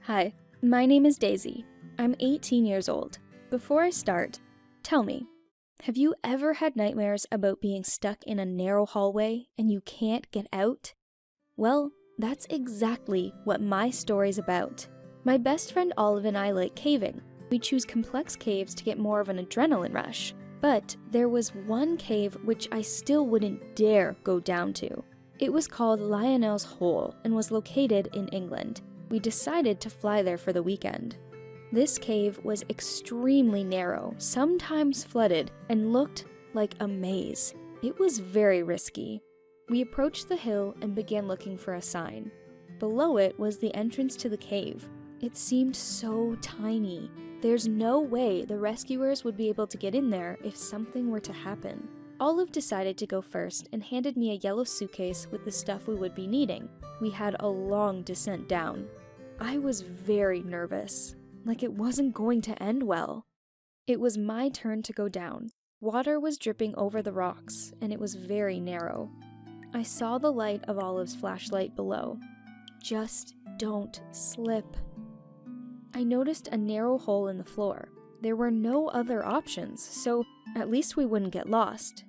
Hi, my name is Daisy. I'm 18 years old. Before I start, tell me, have you ever had nightmares about being stuck in a narrow hallway and you can't get out? Well, that's exactly what my story's about. My best friend Olive and I like caving. We choose complex caves to get more of an adrenaline rush. But there was one cave which I still wouldn't dare go down to. It was called Lionel's Hole and was located in England. We decided to fly there for the weekend. This cave was extremely narrow, sometimes flooded, and looked like a maze. It was very risky. We approached the hill and began looking for a sign. Below it was the entrance to the cave. It seemed so tiny. There's no way the rescuers would be able to get in there if something were to happen. Olive decided to go first and handed me a yellow suitcase with the stuff we would be needing. We had a long descent down. I was very nervous, like it wasn't going to end well. It was my turn to go down. Water was dripping over the rocks, and it was very narrow. I saw the light of Olive's flashlight below. Just don't slip. I noticed a narrow hole in the floor. There were no other options, so at least we wouldn't get lost.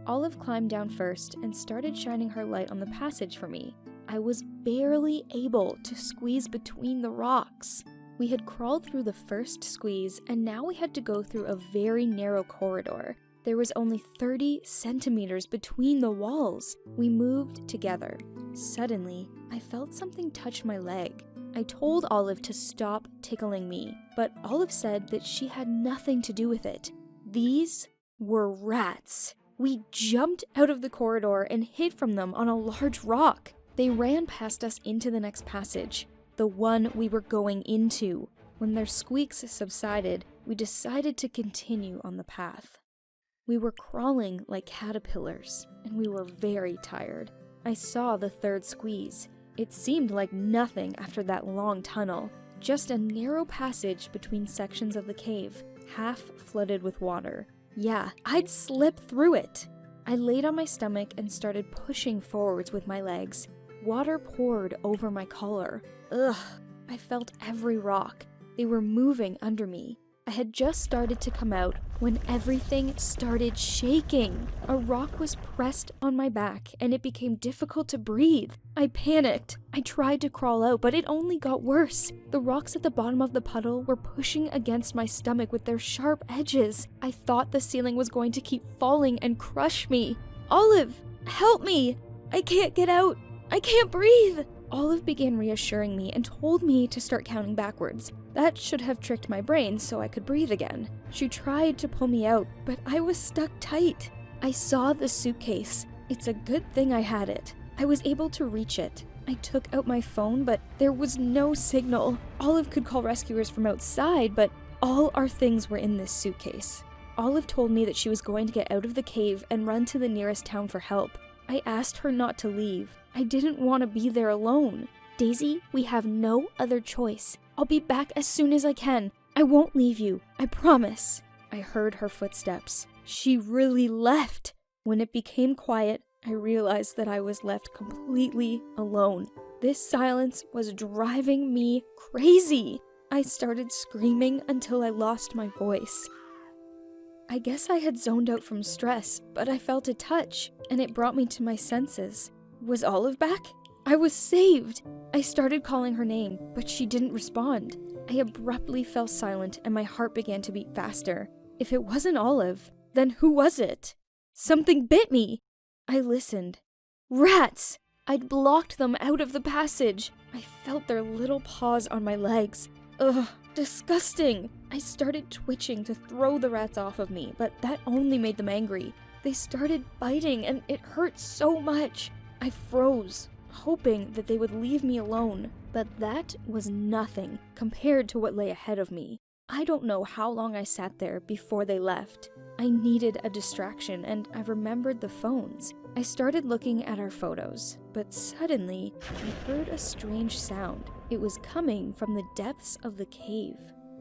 Olive climbed down first and started shining her light on the passage for me. I was barely able to squeeze between the rocks. We had crawled through the first squeeze, and now we had to go through a very narrow corridor. There was only 30 centimeters between the walls. We moved together. Suddenly, I felt something touch my leg. I told Olive to stop tickling me, but Olive said that she had nothing to do with it. These were rats. We jumped out of the corridor and hid from them on a large rock. They ran past us into the next passage, the one we were going into. When their squeaks subsided, we decided to continue on the path. We were crawling like caterpillars, and we were very tired. I saw the third squeeze. It seemed like nothing after that long tunnel, just a narrow passage between sections of the cave, half flooded with water. Yeah, I'd slip through it. I laid on my stomach and started pushing forwards with my legs. Water poured over my collar. Ugh, I felt every rock. They were moving under me. I had just started to come out when everything started shaking. A rock was pressed on my back and it became difficult to breathe. I panicked. I tried to crawl out, but it only got worse. The rocks at the bottom of the puddle were pushing against my stomach with their sharp edges. I thought the ceiling was going to keep falling and crush me. Olive, help me! I can't get out. I can't breathe. Olive began reassuring me and told me to start counting backwards. That should have tricked my brain so I could breathe again. She tried to pull me out, but I was stuck tight. I saw the suitcase. It's a good thing I had it. I was able to reach it. I took out my phone, but there was no signal. Olive could call rescuers from outside, but all our things were in this suitcase. Olive told me that she was going to get out of the cave and run to the nearest town for help. I asked her not to leave. I didn't want to be there alone. Daisy, we have no other choice. I'll be back as soon as I can. I won't leave you. I promise. I heard her footsteps. She really left. When it became quiet, I realized that I was left completely alone. This silence was driving me crazy. I started screaming until I lost my voice. I guess I had zoned out from stress, but I felt a touch, and it brought me to my senses. Was Olive back? I was saved! I started calling her name, but she didn't respond. I abruptly fell silent and my heart began to beat faster. If it wasn't Olive, then who was it? Something bit me! I listened. Rats! I'd blocked them out of the passage. I felt their little paws on my legs. Ugh, disgusting! I started twitching to throw the rats off of me, but that only made them angry. They started biting and it hurt so much. I froze, hoping that they would leave me alone, but that was nothing compared to what lay ahead of me. I don't know how long I sat there before they left. I needed a distraction, and I remembered the phones. I started looking at our photos, but suddenly I heard a strange sound. It was coming from the depths of the cave.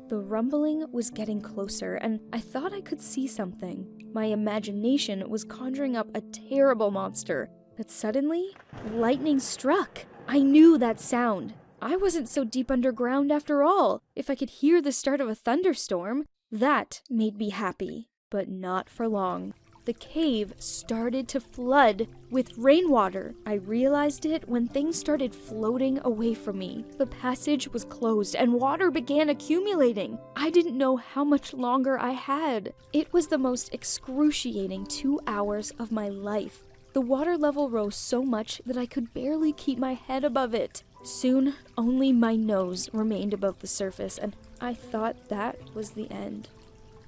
The rumbling was getting closer, and I thought I could see something. My imagination was conjuring up a terrible monster. But suddenly, lightning struck. I knew that sound. I wasn't so deep underground after all. If I could hear the start of a thunderstorm, that made me happy. But not for long. The cave started to flood with rainwater. I realized it when things started floating away from me. The passage was closed and water began accumulating. I didn't know how much longer I had. It was the most excruciating 2 hours of my life. The water level rose so much that I could barely keep my head above it. Soon, only my nose remained above the surface, and I thought that was the end.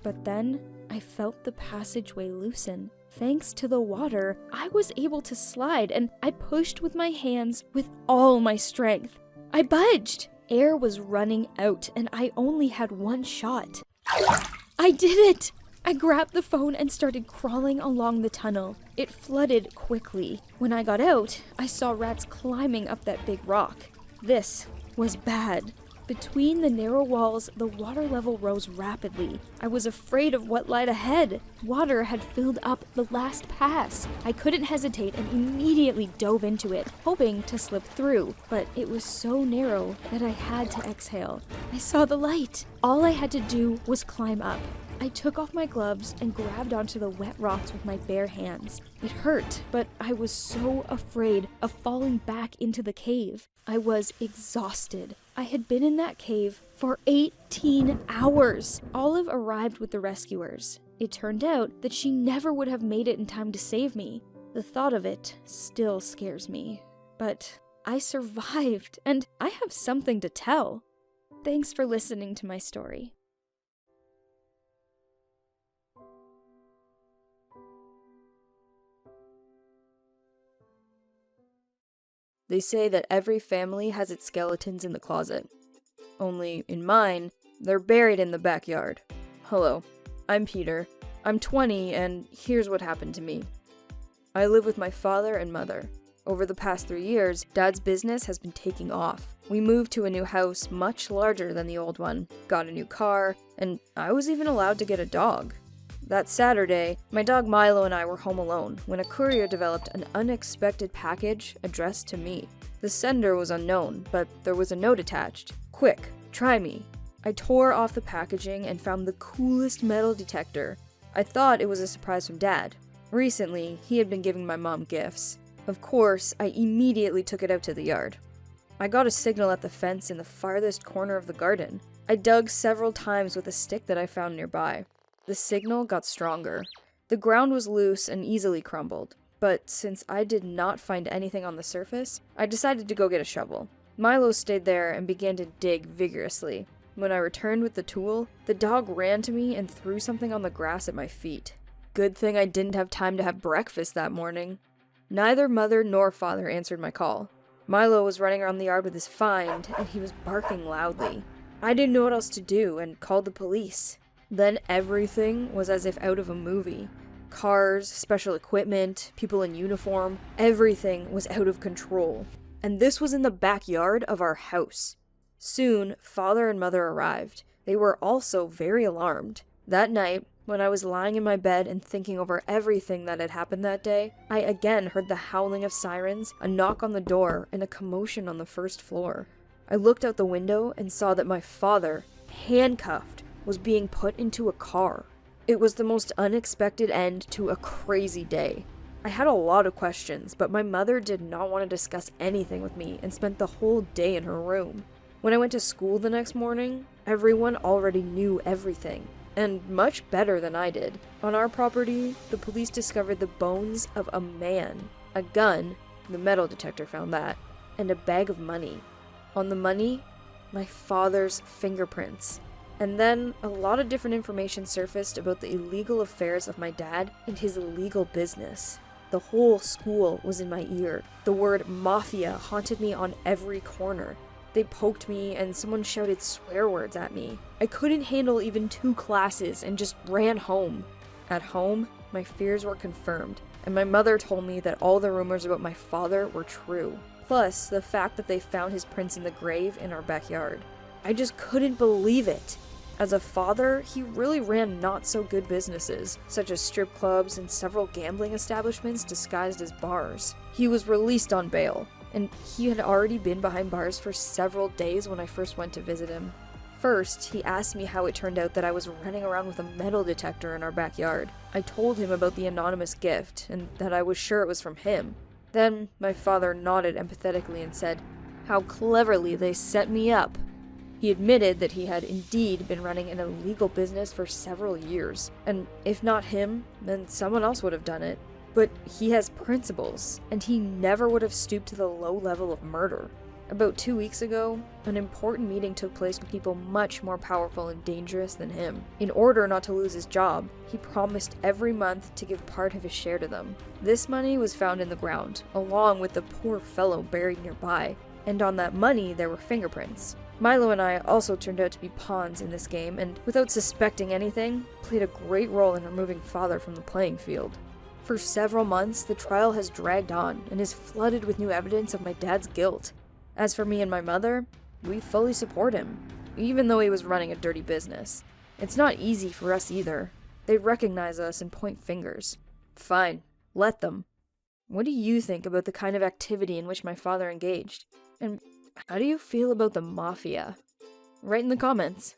But then, I felt the passageway loosen. Thanks to the water, I was able to slide, and I pushed with my hands with all my strength. I budged! Air was running out, and I only had one shot. I did it! I grabbed the phone and started crawling along the tunnel. It flooded quickly. When I got out, I saw rats climbing up that big rock. This was bad. Between the narrow walls, the water level rose rapidly. I was afraid of what lied ahead. Water had filled up the last pass. I couldn't hesitate and immediately dove into it, hoping to slip through. But it was so narrow that I had to exhale. I saw the light. All I had to do was climb up. I took off my gloves and grabbed onto the wet rocks with my bare hands. It hurt, but I was so afraid of falling back into the cave. I was exhausted. I had been in that cave for 18 hours. Olive arrived with the rescuers. It turned out that she never would have made it in time to save me. The thought of it still scares me. But I survived, and I have something to tell. Thanks for listening to my story. They say that every family has its skeletons in the closet. Only, in mine, they're buried in the backyard. Hello, I'm Peter. I'm 20, and here's what happened to me. I live with my father and mother. Over the past 3 years, Dad's business has been taking off. We moved to a new house much larger than the old one, got a new car, and I was even allowed to get a dog. That Saturday, my dog Milo and I were home alone when a courier developed an unexpected package addressed to me. The sender was unknown, but there was a note attached. Quick, try me. I tore off the packaging and found the coolest metal detector. I thought it was a surprise from Dad. Recently, he had been giving my mom gifts. Of course, I immediately took it out to the yard. I got a signal at the fence in the farthest corner of the garden. I dug several times with a stick that I found nearby. The signal got stronger. The ground was loose and easily crumbled, but since I did not find anything on the surface, I decided to go get a shovel. Milo stayed there and began to dig vigorously. When I returned with the tool, the dog ran to me and threw something on the grass at my feet. Good thing I didn't have time to have breakfast that morning. Neither mother nor father answered my call. Milo was running around the yard with his find, and he was barking loudly. I didn't know what else to do and called the police. Then everything was as if out of a movie. Cars, special equipment, people in uniform, everything was out of control. And this was in the backyard of our house. Soon, father and mother arrived. They were also very alarmed. That night, when I was lying in my bed and thinking over everything that had happened that day, I again heard the howling of sirens, a knock on the door, and a commotion on the first floor. I looked out the window and saw that my father, handcuffed, was being put into a car. It was the most unexpected end to a crazy day. I had a lot of questions, but my mother did not want to discuss anything with me and spent the whole day in her room. When I went to school the next morning, everyone already knew everything, and much better than I did. On our property, the police discovered the bones of a man, a gun, the metal detector found that, and a bag of money. On the money, my father's fingerprints. And then, a lot of different information surfaced about the illegal affairs of my dad and his illegal business. The whole school was in my ear. The word mafia haunted me on every corner. They poked me and someone shouted swear words at me. I couldn't handle even 2 classes and just ran home. At home, my fears were confirmed, and my mother told me that all the rumors about my father were true. Plus, the fact that they found his prints in the grave in our backyard. I just couldn't believe it. As a father, he really ran not-so-good businesses, such as strip clubs and several gambling establishments disguised as bars. He was released on bail, and he had already been behind bars for several days when I first went to visit him. First, he asked me how it turned out that I was running around with a metal detector in our backyard. I told him about the anonymous gift, and that I was sure it was from him. Then, my father nodded empathetically and said, "How cleverly they set me up." He admitted that he had indeed been running an illegal business for several years, and if not him, then someone else would have done it. But he has principles, and he never would have stooped to the low level of murder. About 2 weeks ago, an important meeting took place with people much more powerful and dangerous than him. In order not to lose his job, he promised every month to give part of his share to them. This money was found in the ground, along with the poor fellow buried nearby, and on that money there were fingerprints. Milo and I also turned out to be pawns in this game, and without suspecting anything, played a great role in removing father from the playing field. For several months, the trial has dragged on and is flooded with new evidence of my dad's guilt. As for me and my mother, we fully support him, even though he was running a dirty business. It's not easy for us either. They recognize us and point fingers. Fine, let them. What do you think about the kind of activity in which my father engaged? And how do you feel about the mafia? Write in the comments.